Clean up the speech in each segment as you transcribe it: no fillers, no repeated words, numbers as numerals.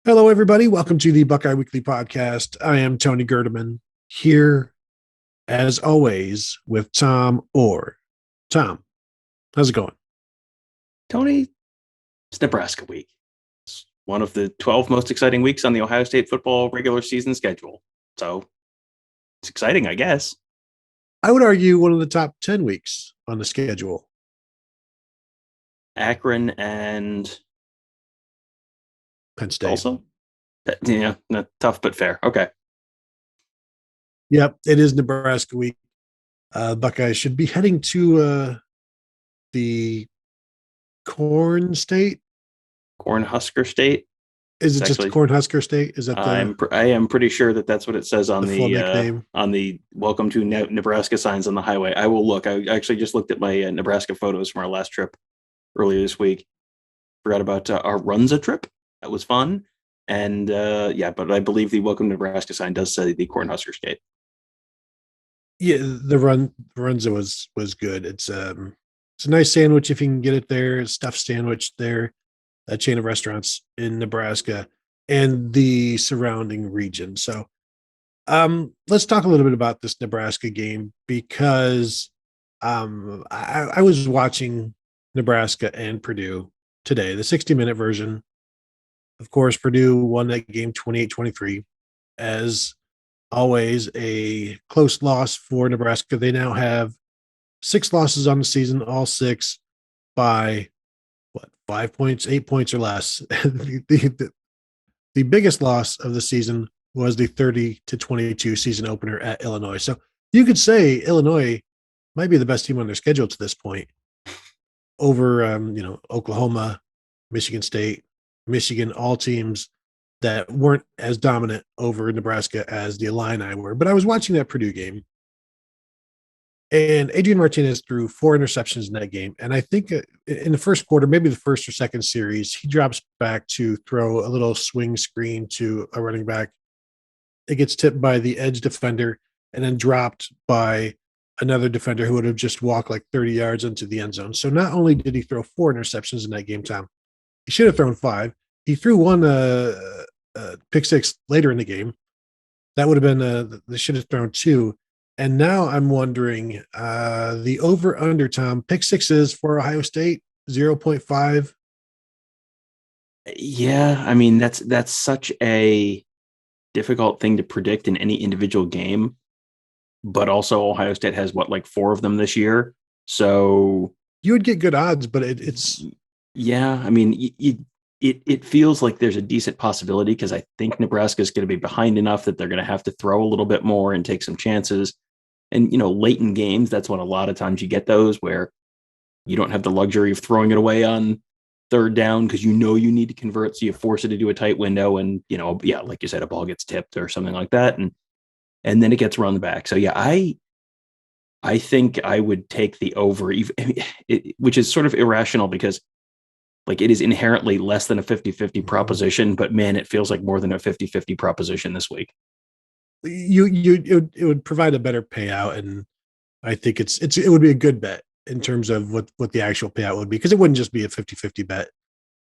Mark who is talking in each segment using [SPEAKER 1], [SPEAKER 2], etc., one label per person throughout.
[SPEAKER 1] Hello, everybody. Welcome to the Buckeye Weekly Podcast. I am Tony Gerdeman here, as always, with Tom Orr. Tom, how's it going?
[SPEAKER 2] Tony, it's Nebraska week. It's one of the 12 most exciting weeks on the Ohio State football regular season schedule. So it's exciting, I guess.
[SPEAKER 1] I would argue one of the top 10 weeks on the schedule.
[SPEAKER 2] Akron and
[SPEAKER 1] Penn State.
[SPEAKER 2] Also? Yeah, tough but fair. Okay.
[SPEAKER 1] Yep, it is Nebraska week. Buckeyes should be heading to the Corn State.
[SPEAKER 2] Cornhusker State.
[SPEAKER 1] Is it just Cornhusker State? Is that
[SPEAKER 2] I am pretty sure that's what it says on
[SPEAKER 1] the full nickname?
[SPEAKER 2] On the welcome to Nebraska signs on the highway. I will look. I actually just looked at my Nebraska photos from our last trip earlier this week. Forgot about our Runza trip. That was fun. And but I believe the welcome to Nebraska sign does say the Cornhusker State.
[SPEAKER 1] Yeah, the Runza was good. It's a nice sandwich if you can get it there. A stuffed sandwich there. A chain of restaurants in Nebraska and the surrounding region. So let's talk a little bit about this Nebraska game because I was watching Nebraska and Purdue today, the 60-minute version. Of course, Purdue won that game 28-23. As always, a close loss for Nebraska. They now have 6 losses on the season, all 6 by 5 points, 8 points or less. The biggest loss of the season was the 30-22 season opener at Illinois. So you could say Illinois might be the best team on their schedule to this point over, Oklahoma, Michigan State, Michigan, all teams that weren't as dominant over Nebraska as the Illini were. But I was watching that Purdue game, and Adrian Martinez threw 4 interceptions in that game. And I think in the first quarter, maybe the first or second series, he drops back to throw a little swing screen to a running back. It gets tipped by the edge defender and then dropped by another defender who would have just walked like 30 yards into the end zone. So not only did he throw 4 interceptions in that game, Tom, he should have thrown 5. He threw one pick six later in the game. That would have been they should have thrown 2. And now I'm wondering the over under, Tom, pick sixes for Ohio State 0.5.
[SPEAKER 2] Yeah, I mean that's such a difficult thing to predict in any individual game. But also Ohio State has 4 of them this year. So
[SPEAKER 1] you would get good odds, but it's
[SPEAKER 2] yeah. I mean, it feels like there's a decent possibility because I think Nebraska is going to be behind enough that they're going to have to throw a little bit more and take some chances. And, late in games, that's when a lot of times you get those where you don't have the luxury of throwing it away on 3rd down because you need to convert. So you force it to do a tight window and, like you said, a ball gets tipped or something like that. And then it gets run back. So, yeah, I think I would take the over, which is sort of irrational because it is inherently less than a 50-50 proposition, but man, it feels like more than a 50-50 proposition this week.
[SPEAKER 1] It would provide a better payout, and I think it would be a good bet in terms of what the actual payout would be because it wouldn't just be a 50-50 bet.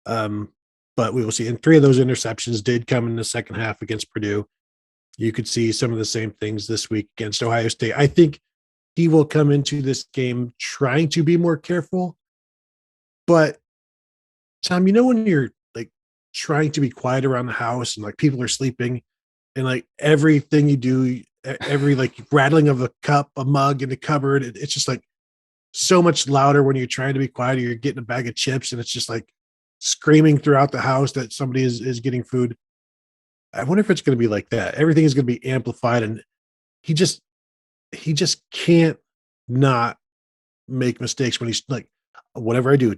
[SPEAKER 1] But we will see. And 3 of those interceptions did come in the second half against Purdue. You could see some of the same things this week against Ohio State. I think he will come into this game trying to be more careful, but Tom, when you're trying to be quiet around the house and people are sleeping and everything you do, every rattling of a cup, a mug in the cupboard, it's just so much louder when you're trying to be quiet or you're getting a bag of chips and it's just screaming throughout the house that somebody is getting food. I wonder if it's going to be like that. Everything is going to be amplified and he just can't not make mistakes when he's whatever I do,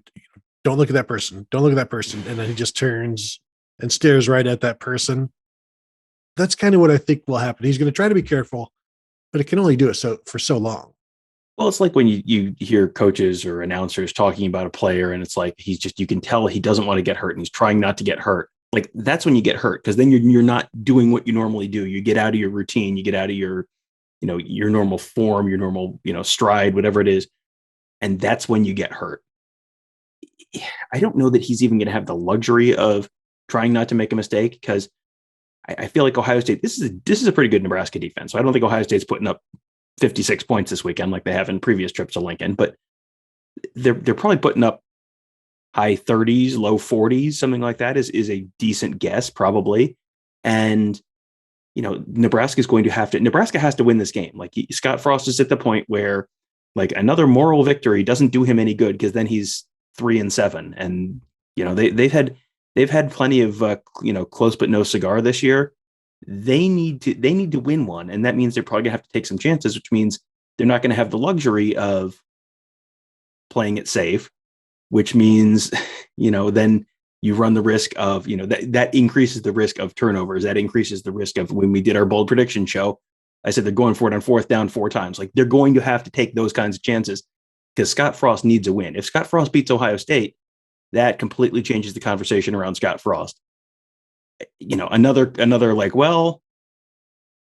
[SPEAKER 1] don't look at that person. Don't look at that person. And then he just turns and stares right at that person. That's kind of what I think will happen. He's going to try to be careful, but it can only do it for so long.
[SPEAKER 2] Well, it's like when you hear coaches or announcers talking about a player and it's you can tell he doesn't want to get hurt and he's trying not to get hurt. That's when you get hurt because then you're not doing what you normally do. You get out of your routine, you get out of your, your normal form, your normal, stride, whatever it is. And that's when you get hurt. I don't know that he's even going to have the luxury of trying not to make a mistake, because I feel like Ohio State, this is a pretty good Nebraska defense. So I don't think Ohio State's putting up 56 points this weekend like they have in previous trips to Lincoln, but they're probably putting up high 30s, low 40s, something like that is a decent guess, probably. And Nebraska has to win this game. Like, Scott Frost is at the point where, like, another moral victory doesn't do him any good, because then he's 3-7, and they've had plenty of close but no cigar this year. They need to win one, and that means they're probably gonna have to take some chances, which means they're not going to have the luxury of playing it safe, which means then you run the risk of, that increases the risk of turnovers. That increases the risk of, when we did our bold prediction show, I said they're going for it on 4th down 4 times. Like, they're going to have to take those kinds of chances, because Scott Frost needs a win. If Scott Frost beats Ohio State, that completely changes the conversation around Scott Frost. Another like, well,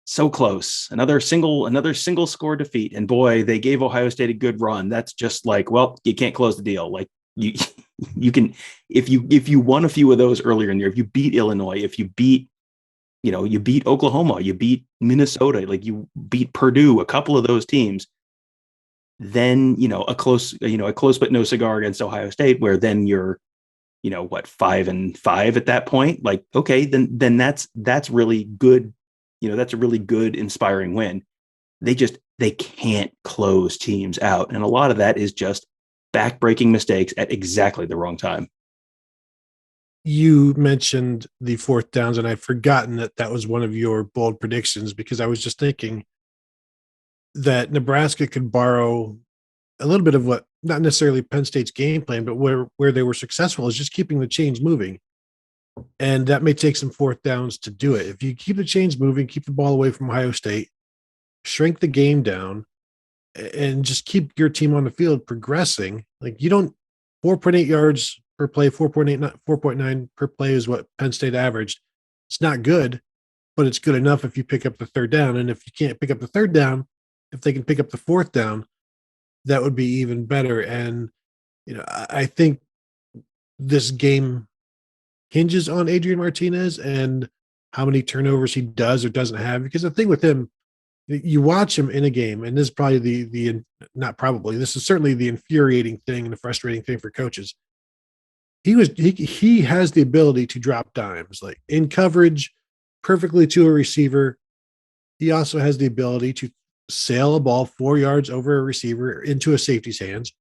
[SPEAKER 2] so close. Another single score defeat. And boy, they gave Ohio State a good run. That's just like, well, you can't close the deal. Like, you can, if you won a few of those earlier in the year, if you beat Illinois, if you beat, you beat Oklahoma, you beat Minnesota, like you beat Purdue, a couple of those teams, then, a close but no cigar against Ohio State, where then you're, 5-5 at that point. Like, okay, then that's really good. That's a really good, inspiring win. They can't close teams out. And a lot of that is just backbreaking mistakes at exactly the wrong time.
[SPEAKER 1] You mentioned the 4th downs, and I'd forgotten that was one of your bold predictions, because I was just thinking that Nebraska could borrow a little bit of what, not necessarily Penn State's game plan, but where they were successful is just keeping the chains moving. And that may take some 4th downs to do it. If you keep the chains moving, keep the ball away from Ohio State, shrink the game down, and just keep your team on the field progressing. Like, you don't 4.8 yards per play, 4.9 per play is what Penn State averaged. It's not good, but it's good enough if you pick up the 3rd down. And if you can't pick up the 3rd down, if they can pick up the 4th down, that would be even better. And, I think this game hinges on Adrian Martinez and how many turnovers he does or doesn't have. Because the thing with him, you watch him in a game, and this is probably this is certainly the infuriating thing and the frustrating thing for coaches. He has the ability to drop dimes, like in coverage, perfectly to a receiver. He also has the ability to sail a ball 4 yards over a receiver into a safety's hands,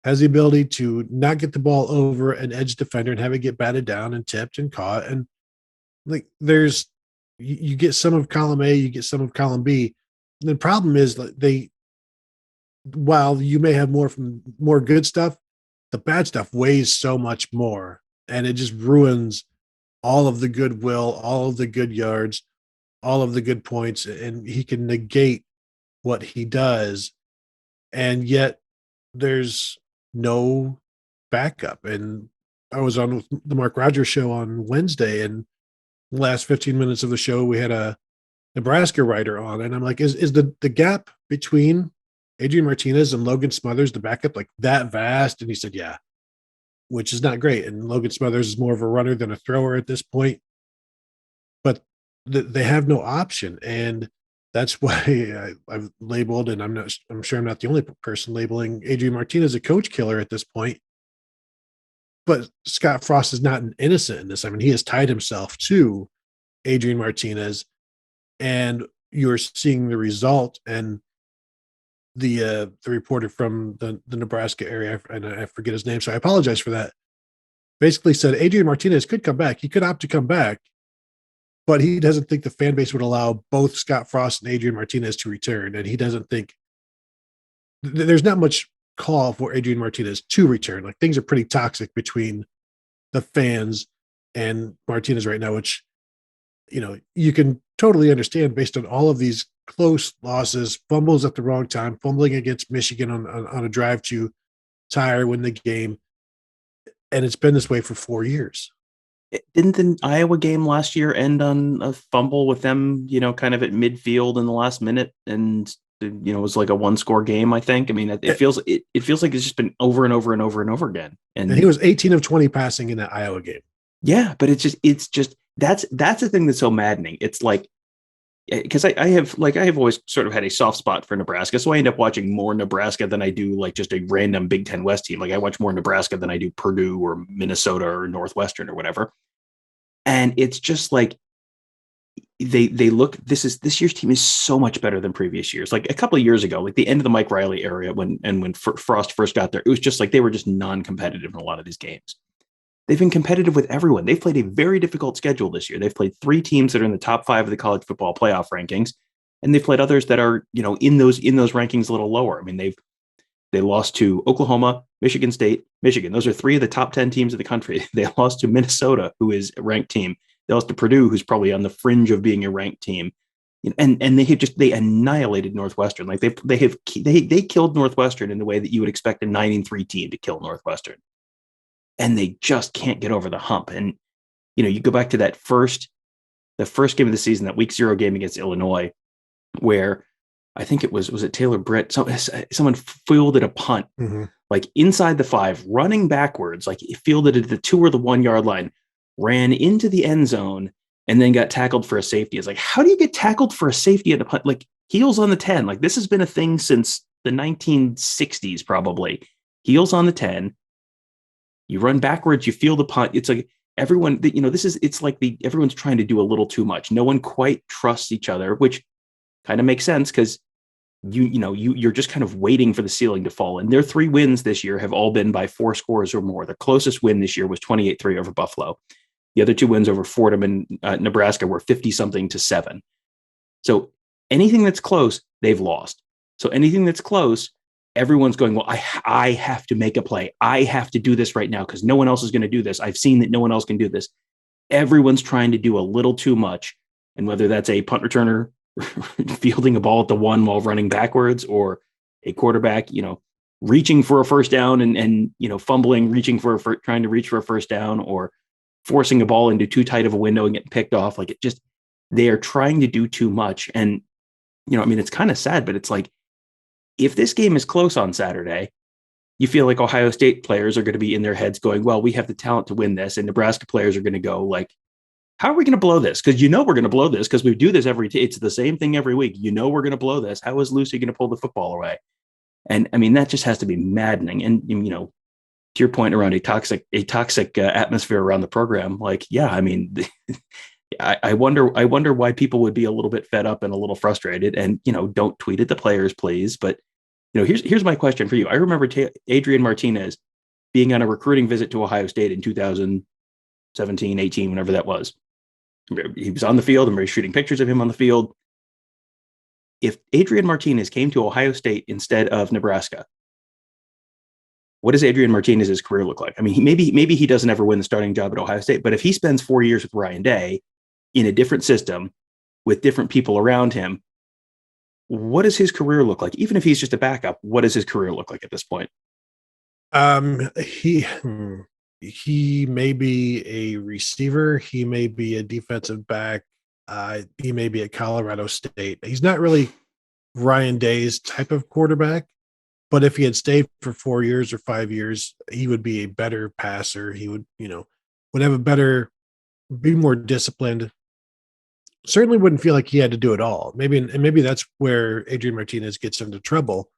[SPEAKER 1] has the ability to not get the ball over an edge defender and have it get batted down and tipped and caught. And like, you get some of column A, you get some of column B. And the problem is that while you may have more good stuff, the bad stuff weighs so much more, and it just ruins all of the goodwill, all of the good yards, all of the good points, and he can negate what he does. And yet there's no backup. And I was on the Mark Rogers show on Wednesday, and the last 15 minutes of the show, we had a Nebraska writer on, and I'm like, is the gap between Adrian Martinez and Logan Smothers, the backup, like that vast? And he said, yeah, which is not great. And Logan Smothers is more of a runner than a thrower at this point, but they have no option. And that's why I've labeled, and I'm sure I'm not the only person labeling Adrian Martinez a coach killer at this point. But Scott Frost is not an innocent in this. I mean, he has tied himself to Adrian Martinez, and you're seeing the result. And the reporter from the Nebraska area, and I forget his name, so I apologize for that, basically said Adrian Martinez could come back. He could opt to come back, but he doesn't think the fan base would allow both Scott Frost and Adrian Martinez to return. And he doesn't think there's not much call for Adrian Martinez to return. Like, things are pretty toxic between the fans and Martinez right now, which, you can totally understand based on all of these close losses, fumbles at the wrong time, fumbling against Michigan on a drive to tie or win the game. And it's been this way for 4 years.
[SPEAKER 2] Didn't the Iowa game last year end on a fumble with them, kind of at midfield in the last minute? And, it was like a 1-score game, I think. I mean, it feels like it's just been over and over and over and over again. And
[SPEAKER 1] he was 18 of 20 passing in that Iowa game.
[SPEAKER 2] Yeah, but it's just that's the thing that's so maddening. It's like, because I have always sort of had a soft spot for Nebraska, so I end up watching more Nebraska than I do like just a random Big Ten West team. Like I watch more Nebraska than I do Purdue or Minnesota or Northwestern or whatever. And it's just like they look. This year's team is so much better than previous years. Like a couple of years ago, like the end of the Mike Riley era, when Frost first got there, it was just like they were just non-competitive in a lot of these games. They've been competitive with everyone. They've played a very difficult schedule this year. They've played 3 teams that are in the top 5 of the college football playoff rankings, and they've played others that are, in those rankings a little lower. I mean, they lost to Oklahoma, Michigan State, Michigan. Those are 3 of the top 10 teams of the country. They lost to Minnesota, who is a ranked team. They lost to Purdue, who's probably on the fringe of being a ranked team. And they annihilated Northwestern. Like they killed Northwestern in the way that you would expect a 9-3 team to kill Northwestern. And they just can't get over the hump. And, you go back to the first game of the season, that week 0 game against Illinois, where I think was it Taylor Britt? Someone fielded a punt, like inside the 5, running backwards, like he fielded it at the 2 or the 1 yard line, ran into the end zone, and then got tackled for a safety. It's like, how do you get tackled for a safety at a punt? Like heels on the 10. Like this has been a thing since the 1960s, probably. Heels on the 10. You run backwards, you feel the punt. It's like everyone, it's like everyone's trying to do a little too much. No one quite trusts each other, which kind of makes sense because you're just kind of waiting for the ceiling to fall. And their 3 wins this year have all been by 4 scores or more. The closest win this year was 28-3 over Buffalo. The other 2 wins over Fordham and Nebraska were 50-something to 7. So anything that's close, they've lost. So anything that's close, everyone's going, well, I have to make a play. I have to do this right now because no one else is going to do this. I've seen that no one else can do this. Everyone's trying to do a little too much. And whether that's a punt returner fielding a ball at the 1 while running backwards, or a quarterback, reaching for a first down and fumbling, trying to reach for a first down, or forcing a ball into too tight of a window and getting picked off. Like they are trying to do too much. And, it's kind of sad, but it's like, if this game is close on Saturday, you feel like Ohio State players are going to be in their heads going, well, we have the talent to win this. And Nebraska players are going to go like, how are we going to blow this? Because we're going to blow this because we do this it's the same thing every week. We're going to blow this. How is Lucy going to pull the football away? And I mean, that just has to be maddening. And, to your point around a toxic atmosphere around the program, like, yeah, I mean, I wonder why people would be a little bit fed up and a little frustrated. And, don't tweet at the players, please. But, here's my question for you. I remember Adrian Martinez being on a recruiting visit to Ohio State in 2017, 18, whenever that was. He was on the field and we were shooting pictures of him on the field. If Adrian Martinez came to Ohio State instead of Nebraska, what does Adrian Martinez's career look like? I mean, maybe he doesn't ever win the starting job at Ohio State, but if he spends 4 years with Ryan Day in a different system with different people around him, what does his career look like? Even if he's just a backup, what does his career look like at this point?
[SPEAKER 1] He may be a receiver. He may be a defensive back. He may be at Colorado State. He's not really Ryan Day's type of quarterback, but if he had stayed for 4 years or 5 years, he would be a better passer. He would, would have be more disciplined. Certainly wouldn't feel like he had to do it all. Maybe that's where Adrian Martinez gets into trouble,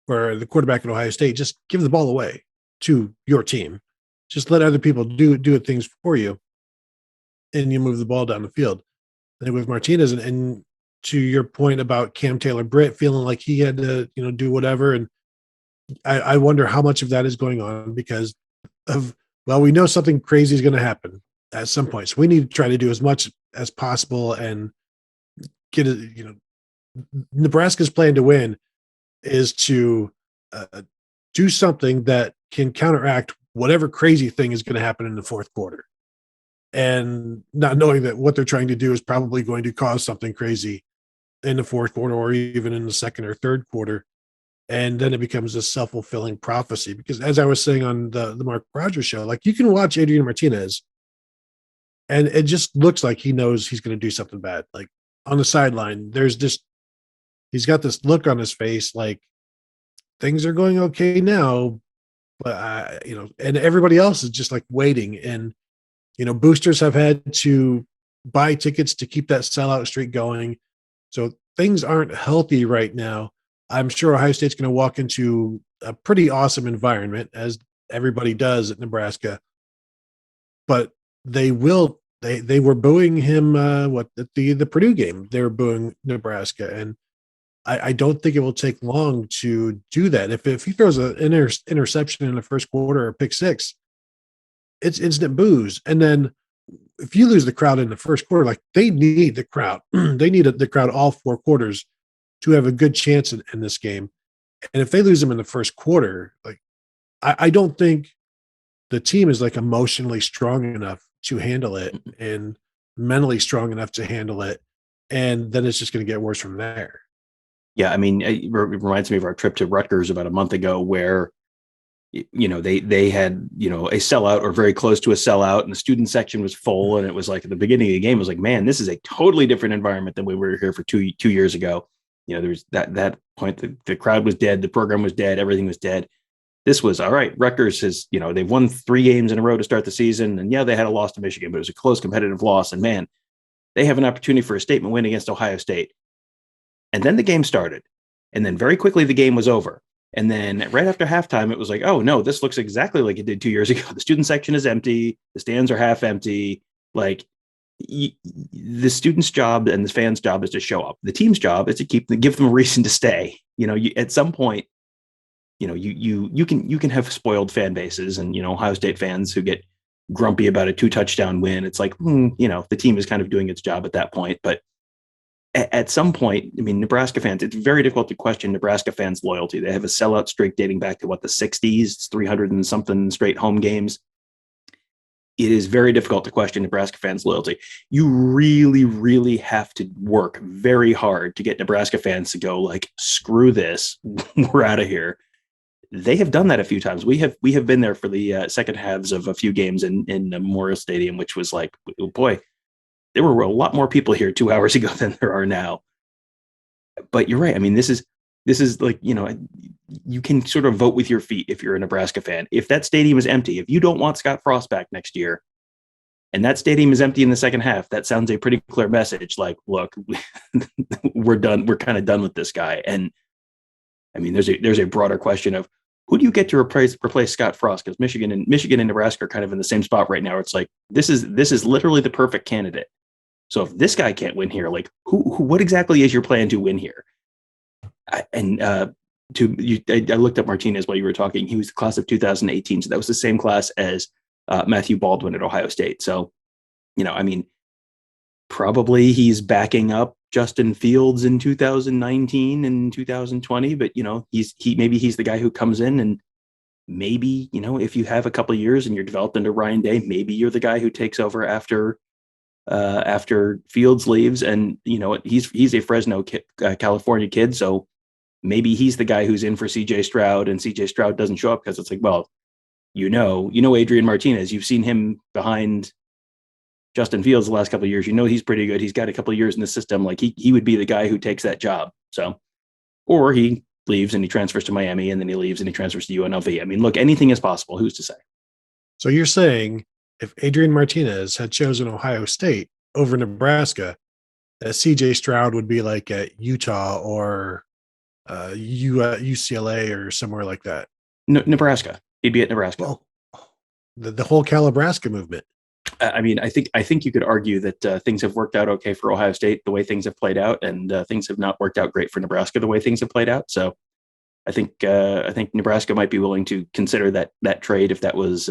[SPEAKER 1] where the quarterback at Ohio State just give the ball away to your team. Just let other people do things for you, and you move the ball down the field. And with Martinez, and to your point about Cam Taylor-Britt feeling like he had to, do whatever, and I wonder how much of that is going on because of, well, we know something crazy is going to happen at some point, so we need to try to do as much as possible and get it. Nebraska's plan to win is to do something that can counteract whatever crazy thing is going to happen in the fourth quarter, and not knowing that what they're trying to do is probably going to cause something crazy in the fourth quarter or even in the second or third quarter. And then it becomes a self-fulfilling prophecy because, as I was saying on the Mark Rogers show, like, you can watch Adrian Martinez and it just looks like he knows he's going to do something bad. Like on the sideline, he's got this look on his face like things are going okay now, but and everybody else is just like waiting. And Boosters have had to buy tickets to keep that sellout streak going. So things aren't healthy right now. I'm sure Ohio State's going to walk into a pretty awesome environment, as everybody does at Nebraska. But they were booing him at the Purdue game. They were booing Nebraska, and I don't think it will take long to do that. If he throws an interception in the first quarter or pick six, it's instant boos. And then if you lose the crowd in the first quarter, like, they need the crowd. They need the crowd all 4 quarters to have a good chance in this game. And if they lose them in the first quarter, like, I don't think the team is like emotionally strong enough to handle it and mentally strong enough to handle it. And then it's just going to get worse from there.
[SPEAKER 2] Yeah, I mean, it reminds me of our trip to Rutgers about a month ago, where they had a sellout or very close to a sellout, and the student section was full, and it was like at the beginning of the game, it was like, man, this is a totally different environment than we were here for two years ago. There was that point, the crowd was dead, the program was dead, everything was dead. This was all right. Rutgers has, they've won 3 games in a row to start the season, and they had a loss to Michigan, but it was a close competitive loss, and man, they have an opportunity for a statement win against Ohio State. And then the game started, and then very quickly the game was over. And then right after halftime, it was like, oh no, this looks exactly like it did 2 years ago. The student section is empty. The stands are half empty. Like, the student's job and the fans' job is to show up. The team's job is to give them a reason to stay. At some point, you can have spoiled fan bases, and Ohio State fans who get grumpy about a 2-touchdown win. It's like, the team is kind of doing its job at that point. But at some point, I mean, Nebraska fans, it's very difficult to question Nebraska fans' loyalty. They have a sellout streak dating back to the 60s. It's 300 and something straight home games. It is very difficult to question Nebraska fans' loyalty. You really, really have to work very hard to get Nebraska fans to go like, screw this, we're out of here. They have done that a few times. We have been there for the second halves of a few games in Memorial Stadium, which was like, oh boy, there were a lot more people here 2 hours ago than there are now. But you're right. I mean, this is like, you can sort of vote with your feet if you're a Nebraska fan. If that stadium is empty, if you don't want Scott Frost back next year, and that stadium is empty in the second half, that sounds a pretty clear message. Like, look, we're done. We're kind of done with this guy. And I mean, there's a broader question of who do you get to replace Scott Frost? Because Michigan and Nebraska are kind of in the same spot right now. It's like, this is literally the perfect candidate. So if this guy can't win here, like, what exactly is your plan to win here? I looked up Martinez while you were talking. He was the class of 2018. So that was the same class as Matthew Baldwin at Ohio State. So, I mean, probably he's backing up Justin Fields in 2019 and 2020, but maybe he's the guy who comes in, and maybe, if you have a couple of years and you're developed into Ryan Day, maybe you're the guy who takes over after Fields leaves. And he's a Fresno kid, California kid, so maybe he's the guy who's in for CJ Stroud, and CJ Stroud doesn't show up because it's like, well, Adrian Martinez, you've seen him behind Justin Fields the last couple of years. He's pretty good. He's got a couple of years in the system. Like, he would be the guy who takes that job. So, or he leaves and he transfers to Miami, and then he leaves and he transfers to UNLV. I mean, look, anything is possible. Who's to say?
[SPEAKER 1] So you're saying if Adrian Martinez had chosen Ohio State over Nebraska, CJ Stroud would be like at Utah or UCLA or somewhere like that?
[SPEAKER 2] Nebraska. He'd be at Nebraska.
[SPEAKER 1] Well, the whole Calibraska movement.
[SPEAKER 2] I mean, I think you could argue that things have worked out okay for Ohio State the way things have played out, and things have not worked out great for Nebraska the way things have played out. So I think Nebraska might be willing to consider that trade if that was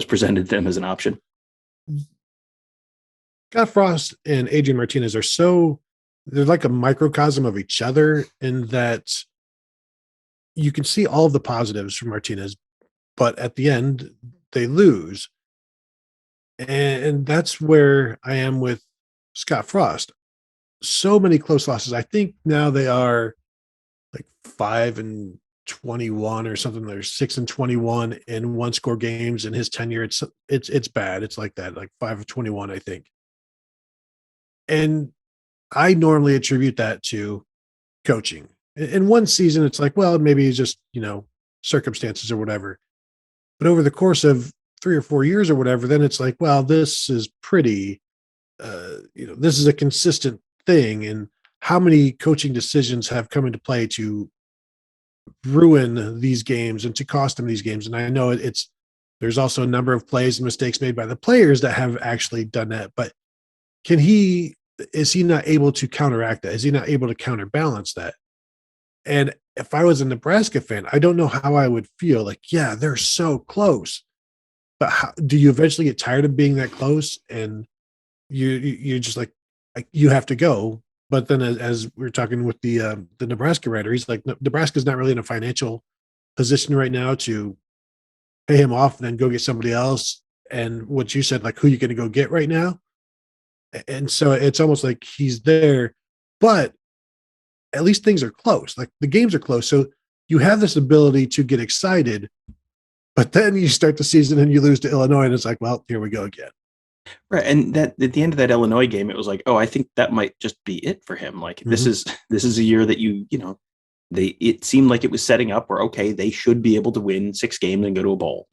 [SPEAKER 2] presented to them as an option.
[SPEAKER 1] Scott Frost and Adrian Martinez they're like a microcosm of each other, in that you can see all of the positives from Martinez, but at the end they lose. And that's where I am with Scott Frost. So many close losses. I think now they are like 5-21 or something. They're 6-21 in one-score games in his tenure. It's bad. It's like that, like 5-21, I think. And I normally attribute that to coaching. In one season, it's like, well, maybe it's just, circumstances or whatever. But over the course of 3 or 4 years or whatever, then it's like, well, this is pretty, this is a consistent thing. And how many coaching decisions have come into play to ruin these games and to cost them these games? And I know there's also a number of plays and mistakes made by the players that have actually done that, but is he not able to counteract that? Is he not able to counterbalance that? And if I was a Nebraska fan, I don't know how I would feel. Like, yeah, they're so close, but do you eventually get tired of being that close? And you're just like, you have to go. But then as we were talking with the Nebraska writer, he's like, Nebraska's not really in a financial position right now to pay him off and then go get somebody else. And what you said, like, who you going to go get right now? And so it's almost like he's there, but at least things are close. Like the games are close. So you have this ability to get excited, but then you start the season and you lose to Illinois. And it's like, well, here we go again.
[SPEAKER 2] Right. And that at the end of that Illinois game, it was like, oh, I think that might just be it for him. Like this is a year that it seemed like it was setting up where, okay, they should be able to win 6 games and go to a bowl.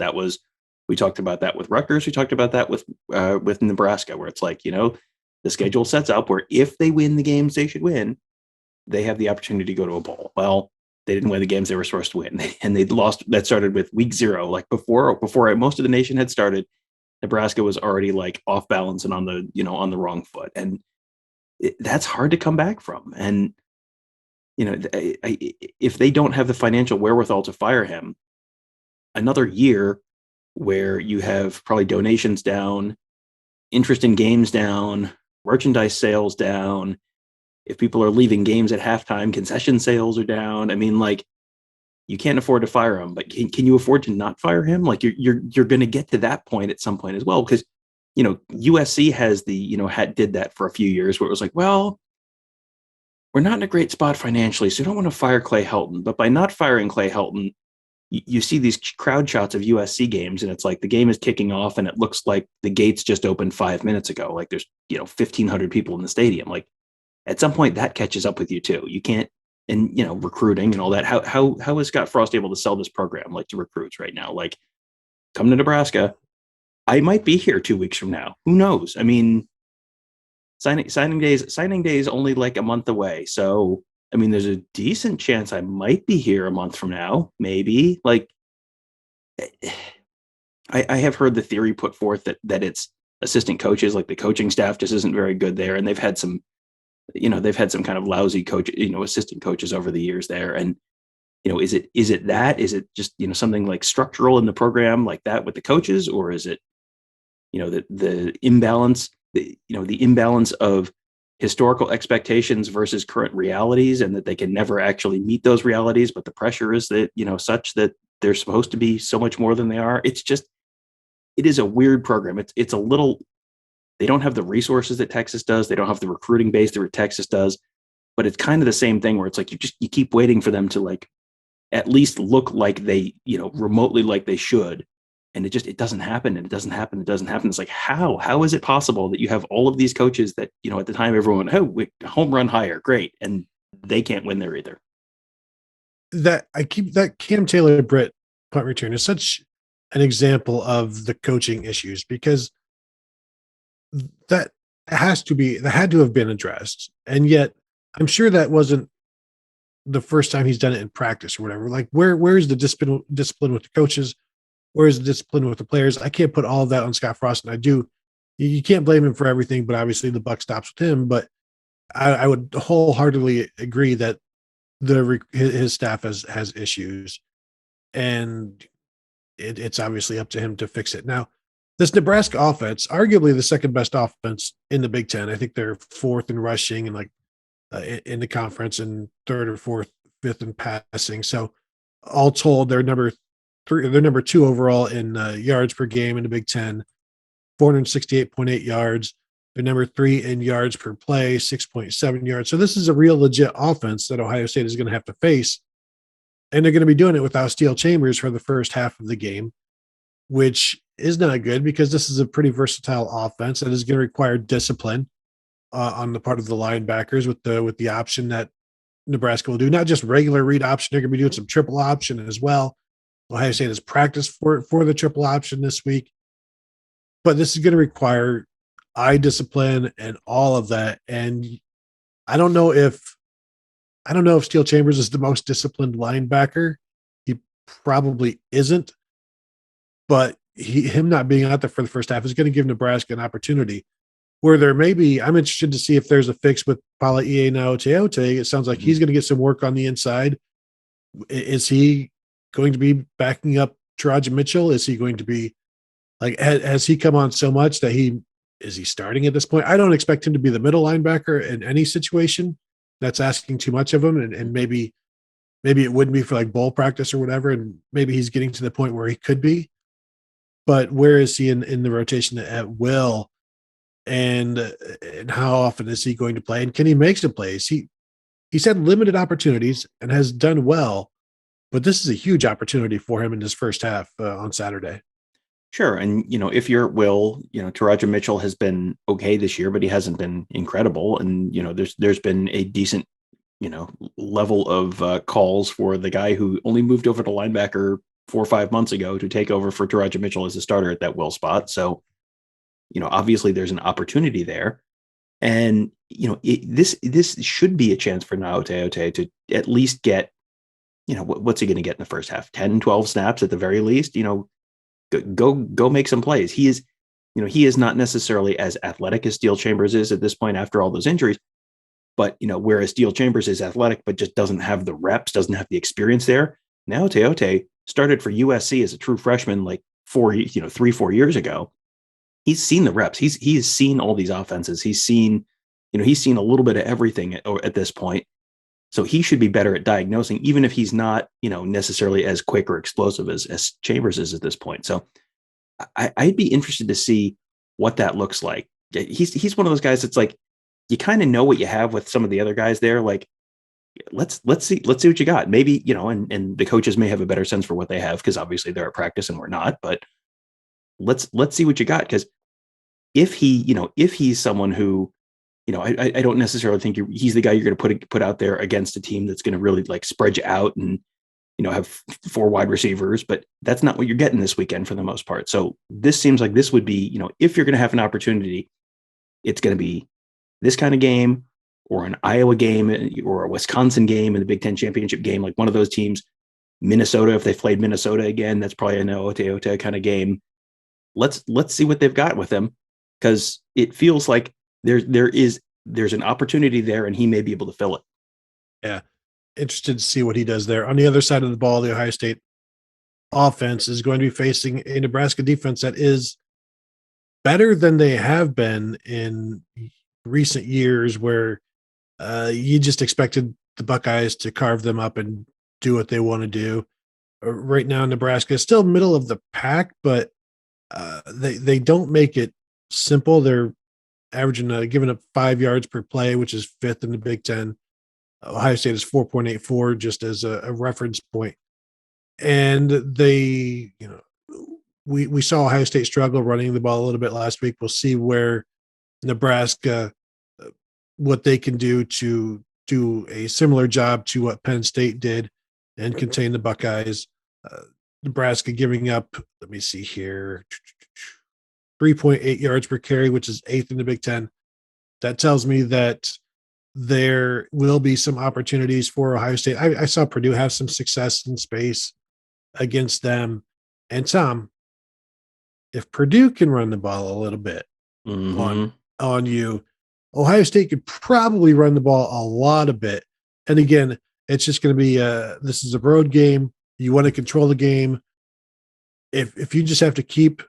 [SPEAKER 2] We talked about that with Rutgers. We talked about that with Nebraska, where it's like, the schedule sets up where if they win the games they should win, they have the opportunity to go to a bowl. Well, they didn't win the games they were supposed to win, and they lost. That started with week 0. Like before most of the nation had started, Nebraska was already like off balance and on the wrong foot, and that's hard to come back from. And if they don't have the financial wherewithal to fire him, another year where you have probably donations down, interest in games down, merchandise sales down. If people are leaving games at halftime, concession sales are down. I mean, like, you can't afford to fire him, but can you afford to not fire him? Like you're going to get to that point at some point as well, because USC has did that for a few years where it was like, well, we're not in a great spot financially, so we don't want to fire Clay Helton. But by not firing Clay Helton, you see these crowd shots of USC games, and it's like the game is kicking off, and it looks like the gates just opened 5 minutes ago. Like there's 1,500 people in the stadium. Like at some point that catches up with you too. You can't, and recruiting and all that. How is Scott Frost able to sell this program like to recruits right now? Like, come to Nebraska. I might be here 2 weeks from now. Who knows? I mean, signing day is only like a month away. So I mean, there's a decent chance I might be here a month from now, maybe. Like, I have heard the theory put forth that it's assistant coaches, like the coaching staff just isn't very good there, and they've had some kind of lousy assistant coaches over the years there. And is it just something like structural in the program like that with the coaches, or is it the imbalance, the imbalance of historical expectations versus current realities, and that they can never actually meet those realities, but the pressure is that such that they're supposed to be so much more than they are. It is a weird program. It's a little, they don't have the resources that Texas does. They don't have the recruiting base that Texas does, but it's kind of the same thing where it's like you keep waiting for them to like at least look like they remotely like they should, and it doesn't happen, and it doesn't happen. It's like, how is it possible that you have all of these coaches that at the time everyone went, oh, home run hire, great, and they can't win there either.
[SPEAKER 1] That Cam Taylor-Britt punt return is such an example of the coaching issues, because that had to have been addressed, and yet I'm sure that wasn't the first time he's done it in practice or whatever. Like, where's the discipline with the coaches? Where's the discipline with the players? I can't put all of that on Scott Frost, and I do. You can't blame him for everything, but obviously the buck stops with him. But I would wholeheartedly agree that his staff has issues, and it's obviously up to him to fix it. Now, this Nebraska offense, arguably the second best offense in the Big Ten. I think they're 4th in rushing and in the conference, and 3rd or 5th in passing. So all told, they're number 2 overall in yards per game in the Big Ten, 468.8 yards. They're number 3 in yards per play, 6.7 yards. So this is a real legit offense that Ohio State is going to have to face. And they're going to be doing it without Steel Chambers for the first half of the game, which is not good, because this is a pretty versatile offense that is going to require discipline on the part of the linebackers with the option that Nebraska will do. Not just regular read option, they're going to be doing some triple option as well. Ohio State has practiced for the triple option this week. but this is going to require eye discipline and all of that. And I don't know if Steel Chambers is the most disciplined linebacker. He probably isn't, but him not being out there for the first half is going to give Nebraska an opportunity where there may be. I'm interested to see if there's a fix with Pala Ie Naoteote. It sounds like he's going to get some work on the inside. Is he going to be backing up Taraja Mitchell? Is he going to be like, has he come on so much that is he starting at this point? I don't expect him to be the middle linebacker in any situation. That's asking too much of him. And maybe it wouldn't be for like bowl practice or whatever. And maybe he's getting to the point where he could be, but where is he in the rotation at will? And how often is he going to play? And can he make some plays? He's had limited opportunities and has done well, but this is a huge opportunity for him in his first half on Saturday.
[SPEAKER 2] Sure. And, if you're at will, Taraja Mitchell has been okay this year, but he hasn't been incredible. And, there's been a decent, level of calls for the guy who only moved over to linebacker 4 or 5 months ago to take over for Taraja Mitchell as a starter at that will spot. So, obviously there's an opportunity there. And, this should be a chance for Naoteote to at least get, what's he going to get in the first half? 10, 12 snaps at the very least, go make some plays. He is not necessarily as athletic as Steel Chambers is at this point after all those injuries, but whereas Steel Chambers is athletic but just doesn't have the reps, doesn't have the experience there. Now Teote started for USC as a true freshman like 3-4 years ago. He's seen the reps. He's seen all these offenses. He's seen a little bit of everything at this point. So he should be better at diagnosing, even if he's not, necessarily as quick or explosive as Chambers is at this point. So I'd be interested to see what that looks like. He's one of those guys that's like, you kind of know what you have with some of the other guys there. Like, let's see what you got. Maybe, and the coaches may have a better sense for what they have because obviously they're at practice and we're not. But let's see what you got, because if he's someone who, I don't necessarily think he's the guy you're going to put out there against a team that's going to really like spread you out and, have 4 wide receivers, but that's not what you're getting this weekend for the most part. So this seems like this would be, if you're going to have an opportunity, it's going to be this kind of game or an Iowa game or a Wisconsin game in the Big Ten championship game, like one of those teams. Minnesota, if they played Minnesota again, that's probably an Ote kind of game. Let's see what they've got with him, because it feels like there's an opportunity there and he may be able to fill it.
[SPEAKER 1] Yeah. Interested to see what he does there. On the other side of the ball, the Ohio State offense is going to be facing a Nebraska defense that is better than they have been in recent years, where you just expected the Buckeyes to carve them up and do what they want to do. Right now, Nebraska is still middle of the pack, but they don't make it simple. They're averaging giving up 5 yards per play, which is 5th in the Big Ten. Ohio State is 4.84, just as a reference point. And they, we saw Ohio State struggle running the ball a little bit last week. We'll see where Nebraska, what they can do to do a similar job to what Penn State did and contain the Buckeyes. Nebraska giving up, let me see here, 3.8 yards per carry, which is 8th in the Big Ten. That tells me that there will be some opportunities for Ohio State. I saw Purdue have some success in space against them. And Tom, if Purdue can run the ball a little bit on you, Ohio State could probably run the ball a lot of bit. And again, it's just going to be this is a road game. You want to control the game. If you just have to keep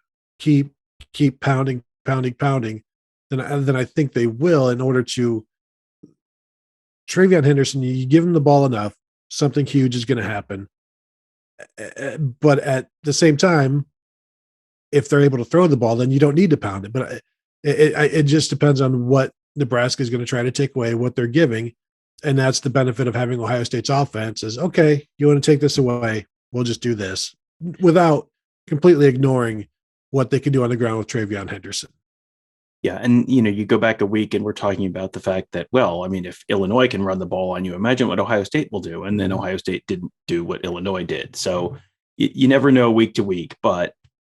[SPEAKER 1] pounding, then I think they will, in order to TreVeyon Henderson. You give him the ball enough, something huge is going to happen. But at the same time, if they're able to throw the ball, then you don't need to pound it. But it just depends on what Nebraska is going to try to take away, what they're giving. And that's the benefit of having Ohio State's offense is, okay, you want to take this away, we'll just do this, without completely ignoring what they can do on the ground with TreVeyon Henderson.
[SPEAKER 2] Yeah. And, you go back a week and we're talking about the fact that, well, I mean, if Illinois can run the ball on you, imagine what Ohio State will do. And then Ohio State didn't do what Illinois did. So you never know week to week. But,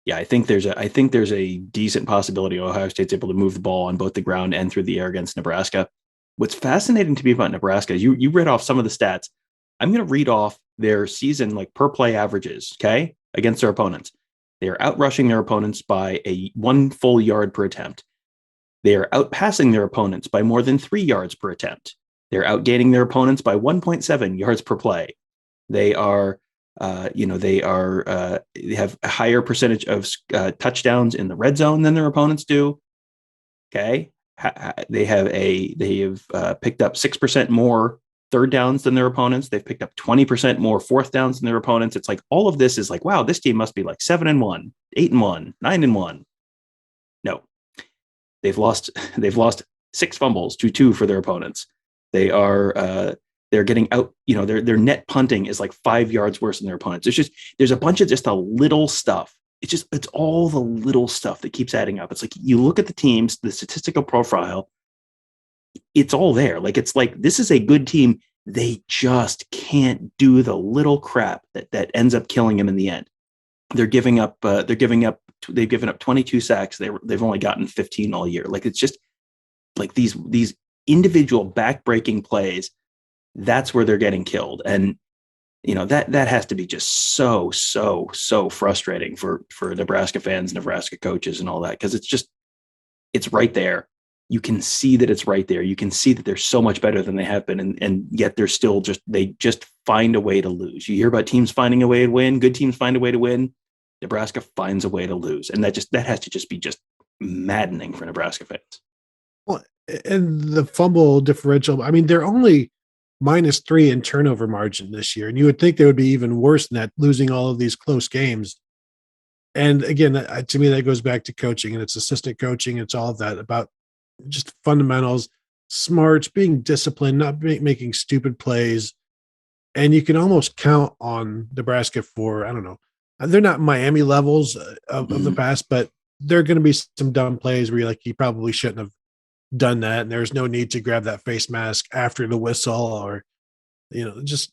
[SPEAKER 2] Yeah, I think there's a decent possibility Ohio State's able to move the ball on both the ground and through the air against Nebraska. What's fascinating to me about Nebraska is you read off some of the stats. I'm going to read off their season like per play averages, okay, against their opponents. They are outrushing their opponents by 1 full yard per attempt. They are outpassing their opponents by more than 3 yards per attempt. They're outgaining their opponents by 1.7 yards per play. They are they have a higher percentage of touchdowns in the red zone than their opponents do. Okay. They have picked up 6% more third downs than their opponents. They've picked up 20% more fourth downs than their opponents. It's like all of this is like, wow, this team must be like 7-1, 8-1, 9-1. No, they've lost 6 fumbles to 2 for their opponents. They're getting out, their net punting is like 5 yards worse than their opponents. There's a bunch of just a little stuff. It's all the little stuff that keeps adding up. It's like you look at the teams, the statistical profile, it's all there. Like, it's like, this is a good team. They just can't do the little crap that ends up killing them in the end. They've given up 22 sacks. They've only gotten 15 all year. Like, it's just like these individual backbreaking plays. That's where they're getting killed. And, that has to be just so frustrating for Nebraska fans, Nebraska coaches and all that. Cause it's right there. You can see that it's right there. You can see that they're so much better than they have been. And yet they're still they just find a way to lose. You hear about teams finding a way to win. Good teams find a way to win. Nebraska finds a way to lose. And that has to just be just maddening for Nebraska fans.
[SPEAKER 1] Well, and the fumble differential, I mean, they're only -3 in turnover margin this year. And you would think they would be even worse than that, losing all of these close games. And again, to me, that goes back to coaching, and it's assistant coaching. It's all of that about just fundamentals, smarts, being disciplined, not making stupid plays. And you can almost count on Nebraska for, I don't know, they're not Miami levels of the past, but there are going to be some dumb plays where you're like, you probably shouldn't have done that. And there's no need to grab that face mask after the whistle, or, just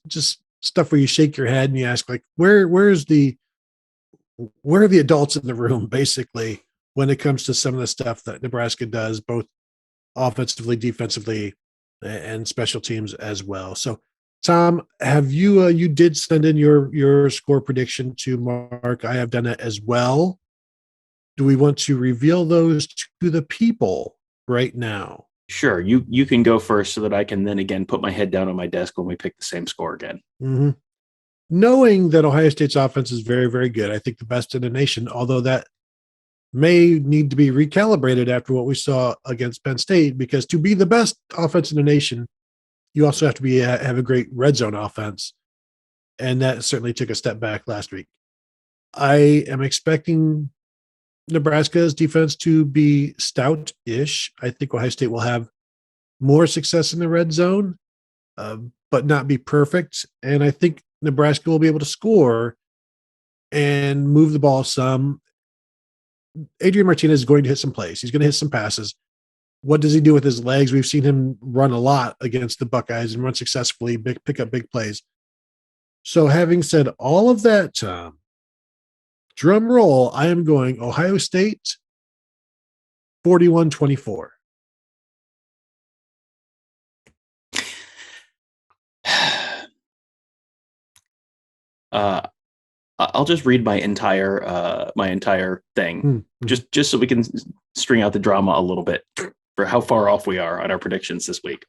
[SPEAKER 1] stuff where you shake your head and you ask, like, where are the adults in the room, basically, when it comes to some of the stuff that Nebraska does, both offensively, defensively, and special teams as well. So, Tom, have you did send in your score prediction to Mark? I have done it as well. Do we want to reveal those to the people right now?
[SPEAKER 2] Sure. You can go first so that I can then again put my head down on my desk when we pick the same score again.
[SPEAKER 1] Mm-hmm. Knowing that Ohio State's offense is very, very good, I think the best in the nation, although that may need to be recalibrated after what we saw against Penn State, because to be the best offense in the nation, you also have to have a great red zone offense. And that certainly took a step back last week. I am expecting Nebraska's defense to be stout-ish. I think Ohio State will have more success in the red zone, but not be perfect. And I think Nebraska will be able to score and move the ball some. Adrian Martinez is going to hit some plays. He's going to hit some passes. What does he do with his legs? We've seen him run a lot against the Buckeyes and run successfully, pick up big plays. So having said all of that, Tom, drum roll, I am going Ohio State 41-24.
[SPEAKER 2] I'll just read my entire thing, just so we can string out the drama a little bit for how far off we are on our predictions this week.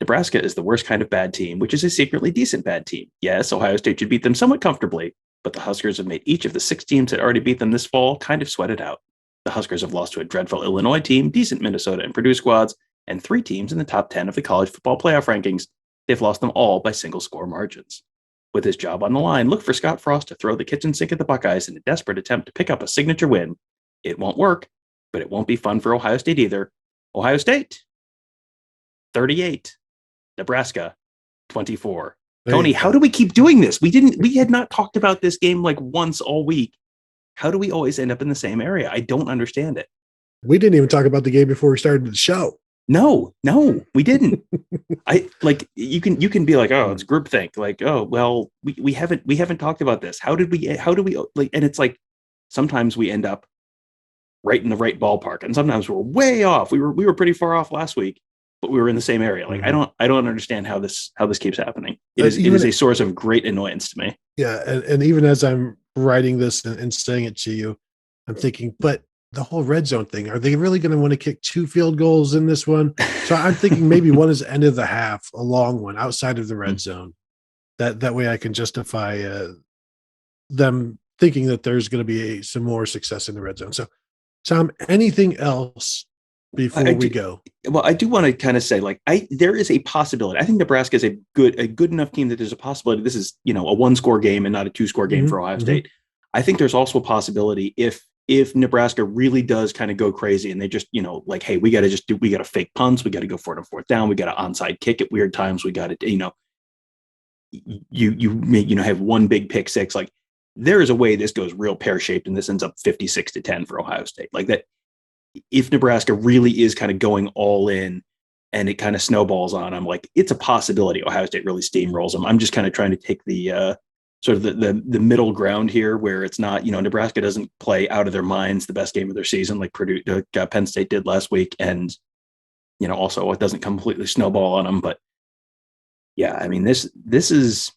[SPEAKER 2] Nebraska is the worst kind of bad team, which is a secretly decent bad team. Yes, Ohio State should beat them somewhat comfortably, but the Huskers have made each of the 6 teams that already beat them this fall kind of sweat it out. The Huskers have lost to a dreadful Illinois team, decent Minnesota and Purdue squads, and 3 teams in the top 10 of the college football playoff rankings. They've lost them all by single-score margins. With his job on the line, look for Scott Frost to throw the kitchen sink at the Buckeyes in a desperate attempt to pick up a signature win. It won't work, but it won't be fun for Ohio State either. Ohio State, 38. Nebraska, 24. Tony, how do we keep doing this? We had not talked about this game like once all week. How do we always end up in the same area? I don't understand it.
[SPEAKER 1] We didn't even talk about the game before we started the show.
[SPEAKER 2] No, we didn't. You can be like, oh, it's groupthink. Like, oh, well, we haven't talked about this. How do we like, and it's like, sometimes we end up right in the right ballpark, and sometimes we're way off. We were pretty far off last week, but we were in the same area. Like, I don't understand how this keeps happening. It is a source of great annoyance to me.
[SPEAKER 1] Yeah, and even as I'm writing this and saying it to you, I'm thinking, but the whole red zone thing, are they really going to want to kick 2 field goals in this one? So I'm thinking maybe one is end of the half, a long one outside of the red zone. That way I can justify them thinking that there's going to be some more success in the red zone. So, Tom, anything else before we go?
[SPEAKER 2] Well, I do want to kind of say, like, there is a possibility. I think Nebraska is a good enough team that there's a possibility. This is, a 1-score game and not a 2-score game for Ohio State. I think there's also a possibility if Nebraska really does kind of go crazy and they just, like, hey, we got to fake punts. We got to go for it on 4th down. We got to onside kick at weird times. We got to, you have one big pick six. Like, there is a way this goes real pear-shaped and this ends up 56-10 for Ohio State. Like that, if Nebraska really is kind of going all in and it kind of snowballs on them, like, it's a possibility Ohio State really steamrolls them. I'm just kind of trying to take the sort of the middle ground here, where it's not, Nebraska doesn't play out of their minds the best game of their season like Penn State did last week, and also it doesn't completely snowball on them. But yeah, I mean, this is,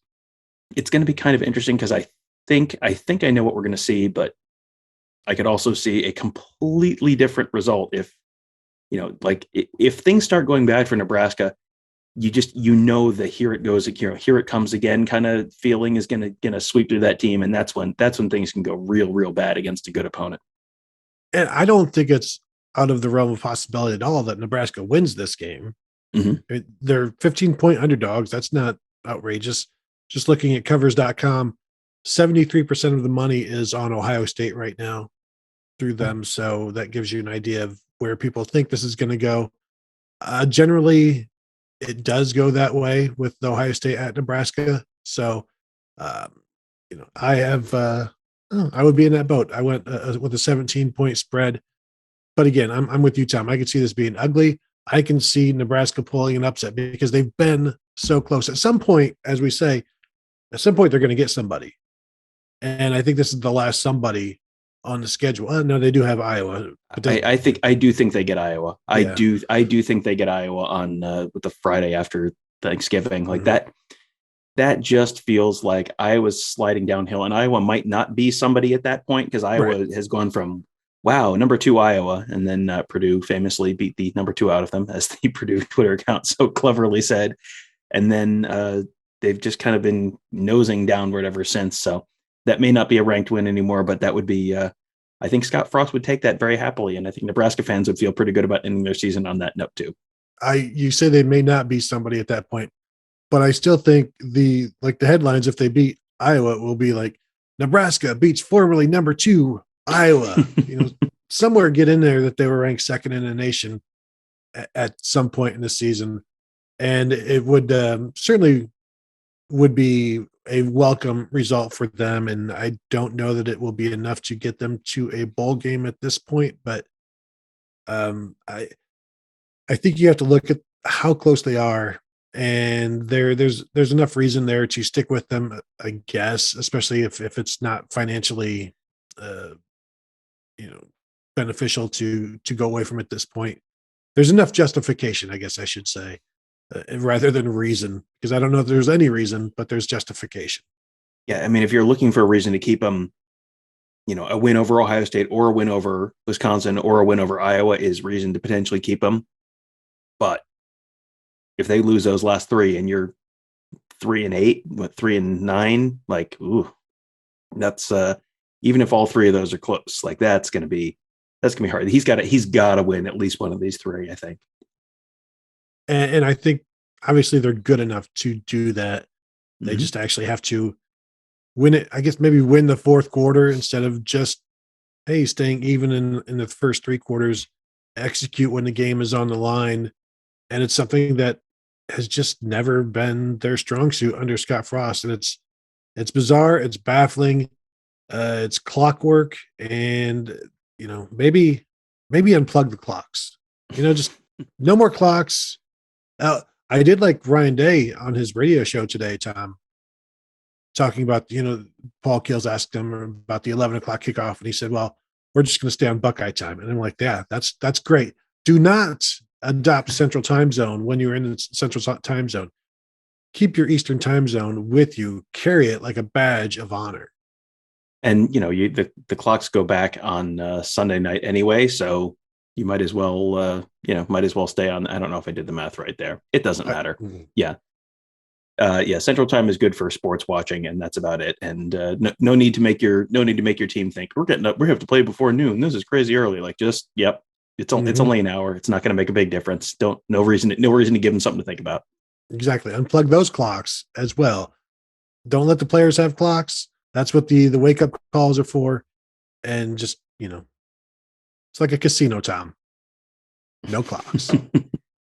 [SPEAKER 2] it's going to be kind of interesting, because I think I know what we're going to see, but I could also see a completely different result if if things start going bad for Nebraska. The here it goes, here it comes again kind of feeling is going to sweep through that team, and that's when things can go real bad against a good opponent.
[SPEAKER 1] And I don't think it's out of the realm of possibility at all that Nebraska wins this game. They're 15-point underdogs. That's not outrageous. Just looking at covers.com, 73% of the money is on Ohio State right now through them. So that gives you an idea of where people think this is going to go. Generally, it does go that way with Ohio State at Nebraska. So, I have, I would be in that boat. I went with a 17-point spread. But again, I'm with you, Tom. I could see this being ugly. I can see Nebraska pulling an upset because they've been so close. At some point, as we say, they're going to get somebody. And I think this is the last somebody on the schedule. No, they do have Iowa. But
[SPEAKER 2] I do think they get Iowa.
[SPEAKER 1] Yeah.
[SPEAKER 2] I do think they get Iowa on with the Friday after Thanksgiving. Like that just feels like Iowa's sliding downhill, and Iowa might not be somebody at that point, because Iowa has gone from, wow, number 2 Iowa, and then Purdue famously beat the number 2 out of them, as the Purdue Twitter account so cleverly said. And then they've just kind of been nosing downward ever since. So that may not be a ranked win anymore, but that would be, I think Scott Frost would take that very happily. And I think Nebraska fans would feel pretty good about ending their season on that note too.
[SPEAKER 1] You say they may not be somebody at that point, but I still think the headlines, if they beat Iowa, will be like, Nebraska beats formerly number 2 Iowa, somewhere get in there that they were ranked 2nd in the nation at some point in the season. And it would certainly would be a welcome result for them. And I don't know that it will be enough to get them to a bowl game at this point, but I think you have to look at how close they are, and there's enough reason there to stick with them, I guess, especially if it's not financially beneficial to go away from it at this point. There's enough justification, I guess I should say, rather than reason, because I don't know if there's any reason, but there's justification.
[SPEAKER 2] Yeah, I mean, if you're looking for a reason to keep them, a win over Ohio State or a win over Wisconsin or a win over Iowa is reason to potentially keep them. But if they lose those last 3 and you're 3-8, 3-9, like, ooh, that's even if all 3 of those are close, like that's gonna be hard. He's got to win at least one of these 3, I think.
[SPEAKER 1] And I think obviously they're good enough to do that. They just actually have to win it. I guess maybe win the 4th quarter instead of just, hey, staying even in the first 3 quarters, execute when the game is on the line. And it's something that has just never been their strong suit under Scott Frost. And it's bizarre. It's baffling. It's clockwork, and, maybe unplug the clocks, just no more clocks. I did like Ryan Day on his radio show today, Tom, talking about, Paul Keels asked him about the 11 o'clock kickoff, and he said, well, we're just going to stay on Buckeye time. And I'm like, yeah, that's great. Do not adopt Central Time Zone when you're in the Central Time Zone. Keep your Eastern Time Zone with you. Carry it like a badge of honor.
[SPEAKER 2] And, the clocks go back on Sunday night anyway, so you might as well, stay on. I don't know if I did the math right there. It doesn't matter. Yeah. Central Time is good for sports watching, and that's about it. And no need to make your team think we're getting up. We have to play before noon. This is crazy early. Like, just it's only an hour. It's not going to make a big difference. No reason to give them something to think about.
[SPEAKER 1] Exactly. Unplug those clocks as well. Don't let the players have clocks. That's what the wake up calls are for. And just it's like a casino, Tom. No clocks.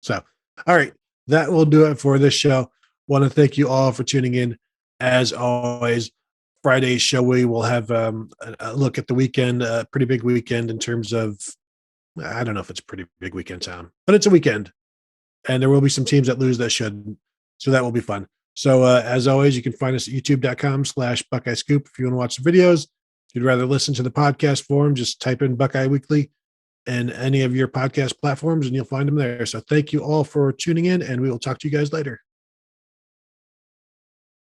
[SPEAKER 1] So, all right, that will do it for this show. Want to thank you all for tuning in. As always, Friday's show, we will have a look at the weekend, a pretty big weekend in terms of, I don't know if it's a pretty big weekend, Tom, but it's a weekend. And there will be some teams that lose that shouldn't. So that will be fun. So as always, you can find us at youtube.com/Buckeye Scoop if you want to watch the videos. If you'd rather listen to the podcast form, just type in Buckeye Weekly in any of your podcast platforms and you'll find them there. So thank you all for tuning in, and we will talk to you guys later.